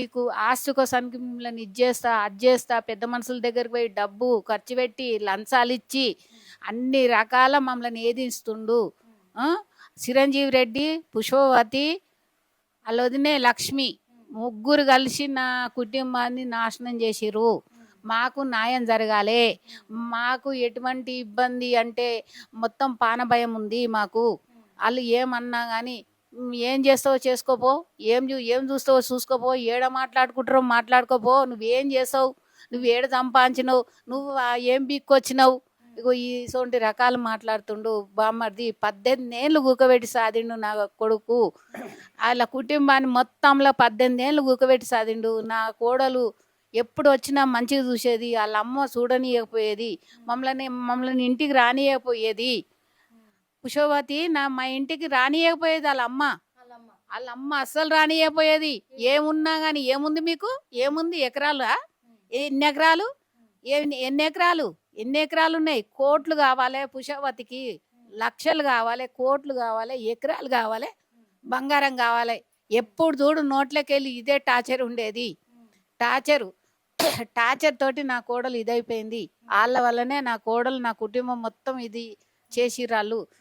మీకు ఆస్తి కోసానికి మిమ్మల్ని ఇది చేస్తా అది చేస్తా పెద్ద మనుషుల దగ్గరికి పోయి డబ్బు ఖర్చు పెట్టి లంచాలు ఇచ్చి అన్ని రకాల మమ్మల్ని ఏదిస్తుండు. చిరంజీవి రెడ్డి, పుష్పవతి, అల్లొదినే లక్ష్మి ముగ్గురు కలిసి నా కుటుంబాన్ని నాశనం చేసిర్రు. మాకు న్యాయం జరగాలి. మాకు ఎటువంటి ఇబ్బంది అంటే మొత్తం పానభయం ఉంది మాకు. వాళ్ళు ఏమన్నా కానీ ఏం చేస్తావో చేసుకోపో, ఏం చూస్తావో చూసుకోపో, ఏడ మాట్లాడుకుంటారో మాట్లాడుకోపో, నువ్వేం చేసావు, నువ్వు ఏడ సంపాదించినావు, నువ్వు ఏం బిక్కొచ్చినావు, ఇగో ఈ సోంటి రకాలు మాట్లాడుతుండు. బామ్మర్ది 18 ఏళ్ళు కూకబెట్టి సాదిండు నా కొడుకు. వాళ్ళ కుటుంబాన్ని మొత్తంలో 18 ఏళ్ళు కూకబెట్టి సాదిండు. నా కోడలు ఎప్పుడు వచ్చినా మంచిగా చూసేది, వాళ్ళ అమ్మ చూడనీయకపోయేది, మమ్మల్ని ఇంటికి రానియకపోయేది. పుష్పవతి మా ఇంటికి రానియకపోయేది వాళ్ళ అమ్మ అస్సలు రానియకపోయేది. ఏమున్నా కానీ ఏముంది మీకు, ఏముంది ఎకరాలు, ఎన్ని ఎకరాలు ఉన్నాయి, కోట్లు కావాలి పుష్పవతికి, లక్షలు కావాలి, కోట్లు కావాలి, ఎకరాలు కావాలి, బంగారం కావాలి. ఎప్పుడు చూడు నోట్లకెళ్ళి ఇదే టార్చర్ ఉండేది. టార్చర్ తోటి నా కోడలు ఇదైపోయింది. వాళ్ళ వల్లనే నా కోడలు నా కుటుంబం మొత్తం ఇది చేసిర్రాళ్ళు.